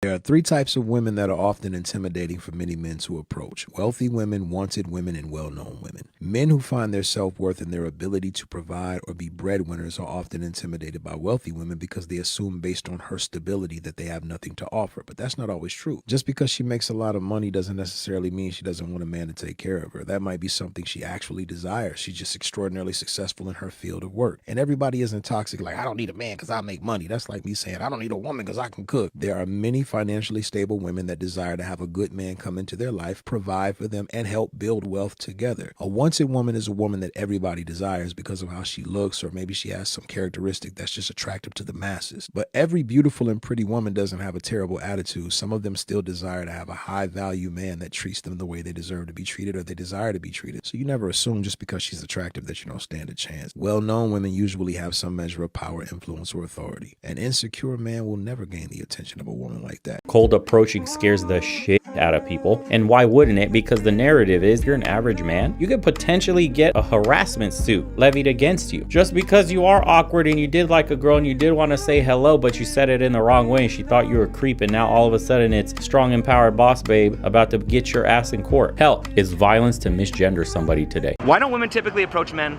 There are three types of women that are often intimidating for many men to approach: wealthy women, wanted women, and well-known women. Men who find their self-worth in their ability to provide or be breadwinners are often intimidated by wealthy women because they assume based on her stability that they have nothing to offer. But that's not always true. Just because she makes a lot of money doesn't necessarily mean she doesn't want a man to take care of her. That might be something she actually desires. She's just extraordinarily successful in her field of work. And everybody isn't toxic like, I don't need a man because I make money. That's like me saying, I don't need a woman because I can cook. There are many financially stable women that desire to have a good man come into their life, provide for them, and help build wealth together. A wanted woman is a woman that everybody desires because of how she looks, or maybe she has some characteristic that's just attractive to the masses. But every beautiful and pretty woman doesn't have a terrible attitude. Some of them still desire to have a high value man that treats them the way they deserve to be treated or they desire to be treated. So you never assume just because she's attractive that you don't stand a chance. Well-known women usually have some measure of power, influence, or authority. An insecure man will never gain the attention of a woman like that. Cold approaching scares the shit out of people. And why wouldn't it? Because the narrative is you're an average man, you could potentially get a harassment suit levied against you. Just because you are awkward and you did like a girl and you did want to say hello, but you said it in the wrong way and she thought you were a creep, and now all of a sudden it's strong, empowered boss babe about to get your ass in court. Hell, it's violence to misgender somebody today. Why don't women typically approach men?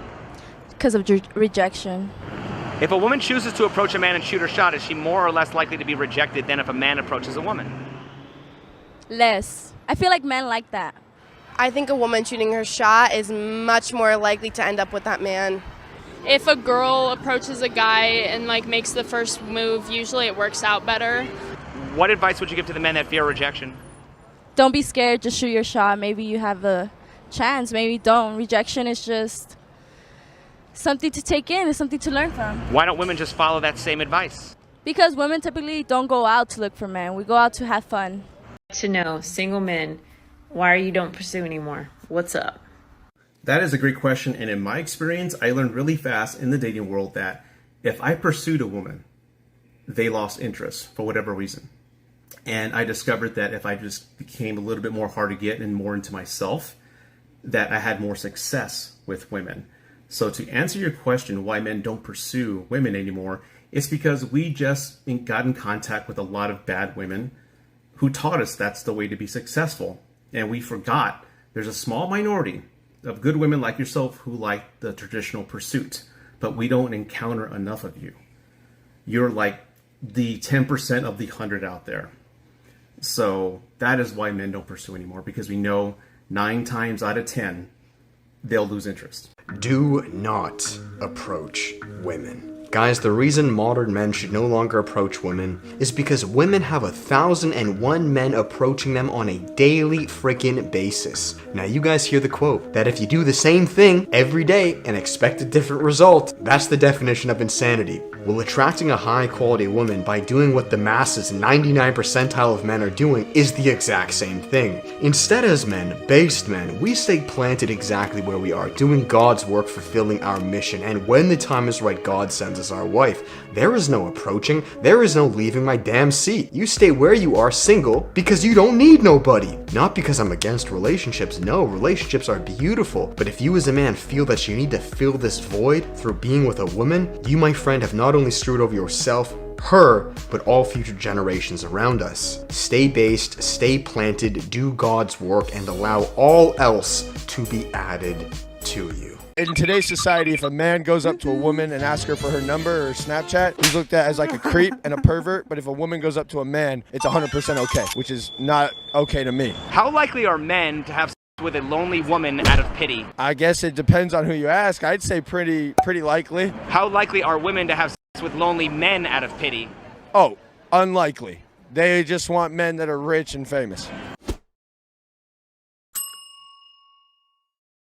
Because of rejection. If a woman chooses to approach a man and shoot her shot, is she more or less likely to be rejected than if a man approaches a woman? Less. I feel like men like that. I think a woman shooting her shot is much more likely to end up with that man. If a girl approaches a guy and like makes the first move, usually it works out better. What advice would you give to the men that fear rejection? Don't be scared, just shoot your shot. Maybe you have a chance, maybe don't. Rejection is just something to take in, it's something to learn from. Why don't women just follow that same advice? Because women typically don't go out to look for men. We go out to have fun. To know, single men, why you don't pursue anymore? What's up? That is a great question, and in my experience, I learned really fast in the dating world that if I pursued a woman, they lost interest for whatever reason. And I discovered that if I just became a little bit more hard to get and more into myself, that I had more success with women. So to answer your question, why men don't pursue women anymore, it's because we just got in contact with a lot of bad women who taught us that's the way to be successful. And we forgot there's a small minority of good women like yourself who like the traditional pursuit, but we don't encounter enough of you. You're like the 10% of the 100 out there. So that is why men don't pursue anymore, because we know 9 times out of 10, they'll lose interest. Do not approach women. Guys, the reason modern men should no longer approach women is because women have 1,001 men approaching them on a daily freaking basis. Now you guys hear the quote, that if you do the same thing every day and expect a different result, that's the definition of insanity. Well, attracting a high quality woman by doing what the masses 99 percentile of men are doing is the exact same thing. Instead, as men, based men, we stay planted exactly where we are, doing God's work, fulfilling our mission, and when the time is right, God sends us our wife. There is no approaching, there is no leaving my damn seat. You stay where you are, single, because you don't need nobody. Not because I'm against relationships, no, relationships are beautiful, but if you as a man feel that you need to fill this void through being with a woman, you, my friend, have not only screwed over yourself, her, but all future generations around us. Stay based, stay planted, do God's work, and allow all else to be added to you. In today's society, if a man goes up to a woman and asks her for her number or Snapchat, he's looked at as like a creep and a pervert. But if a woman goes up to a man, it's 100% okay, which is not okay to me. How likely are men to have sex with a lonely woman out of pity? I guess it depends on who you ask. I'd say pretty likely. How likely are women to have sex with lonely men out of pity? Oh, unlikely. They just want men that are rich and famous.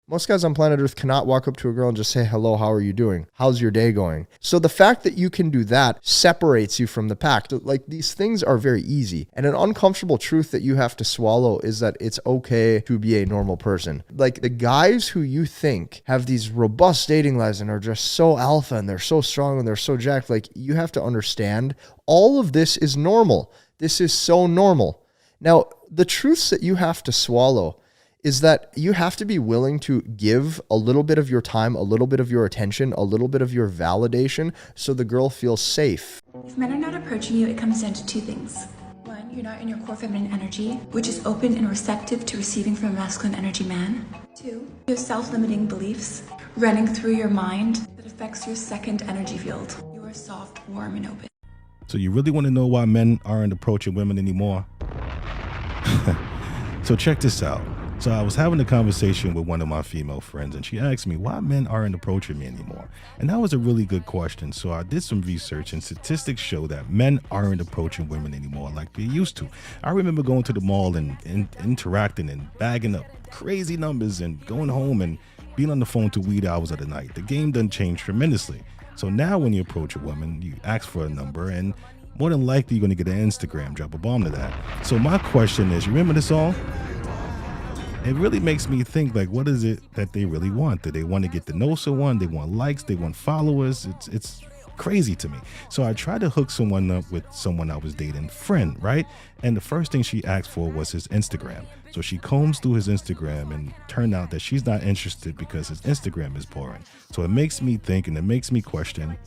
Most guys on planet Earth cannot walk up to a girl and just say, hello, how are you doing? How's your day going? So the fact that you can do that separates you from the pack. Like, these things are very easy. And an uncomfortable truth that you have to swallow is that it's okay to be a normal person. Like, the guys who you think have these robust dating lives and are just so alpha and they're so strong and they're so jacked, like, you have to understand all of this is normal. This is so normal. Now, the truths that you have to swallow is that you have to be willing to give a little bit of your time, a little bit of your attention, a little bit of your validation so the girl feels safe. If men are not approaching you, it comes down to 2 things. 1, You're not in your core feminine energy, which is open and receptive to receiving from a masculine energy man. 2, you have self-limiting beliefs running through your mind that affects your second energy field. You are soft, warm, and open. So you really want to know why men aren't approaching women anymore? So check this out. So I was having a conversation with one of my female friends, and she asked me why men aren't approaching me anymore. And that was a really good question. So I did some research, and statistics show that men aren't approaching women anymore like they used to. I remember going to the mall and interacting and bagging up crazy numbers and going home and being on the phone till wee hours of the night. The game done changed tremendously. So now when you approach a woman, you ask for a number, and more than likely you're going to get an Instagram, drop a bomb to that. So my question is, you remember this song? It really makes me think, like, what is it that they really want? Do they want to get to know someone? They want likes? They want followers? It's crazy to me. So I tried to hook someone up with someone I was dating, friend, right? And the first thing she asked for was his Instagram. So she combs through his Instagram, and turned out that she's not interested because his Instagram is boring. So it makes me think, and it makes me question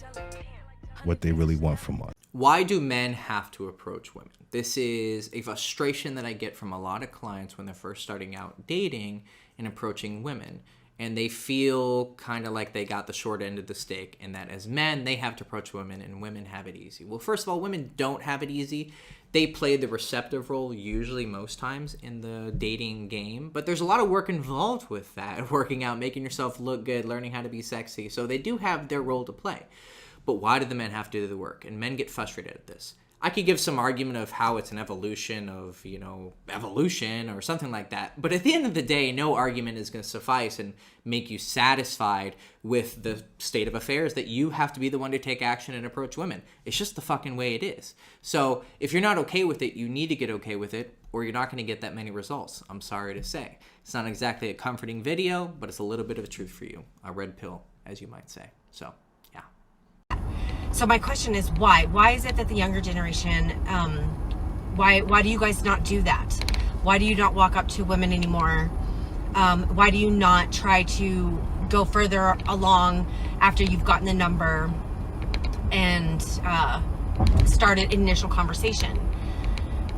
what they really want from us. Why do men have to approach women? This is a frustration that I get from a lot of clients when they're first starting out dating and approaching women. And they feel kind of like they got the short end of the stick, and that as men, they have to approach women and women have it easy. Well, first of all, women don't have it easy. They play the receptive role usually most times in the dating game, but there's a lot of work involved with that, working out, making yourself look good, learning how to be sexy. So they do have their role to play. But why do the men have to do the work? And men get frustrated at this. I could give some argument of how it's an evolution of, evolution or something like that. But at the end of the day, no argument is going to suffice and make you satisfied with the state of affairs that you have to be the one to take action and approach women. It's just the fucking way it is. So if you're not okay with it, you need to get okay with it, or you're not going to get that many results. I'm sorry to say. It's not exactly a comforting video, but it's a little bit of a truth for you. A red pill, as you might say. So my question is why? Why is it that the younger generation, why do you guys not do that? Why do you not walk up to women anymore? Why do you not try to go further along after you've gotten the number and start an initial conversation?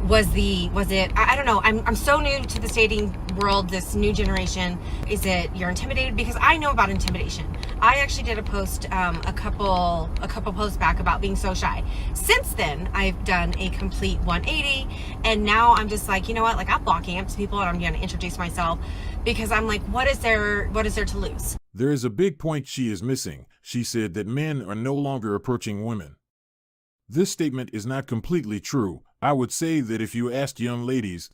Was it, I don't know, I'm so new to the dating world, this new generation. Is it you're intimidated? Because I know about intimidation. I actually did a post a couple posts back about being so shy. Since then, I've done a complete 180, and now I'm just like, you know what, like I'm walking up to people and I'm gonna introduce myself because I'm like, what is there to lose? There is a big point she is missing. She said that men are no longer approaching women. This statement is not completely true. I would say that if you asked young ladies,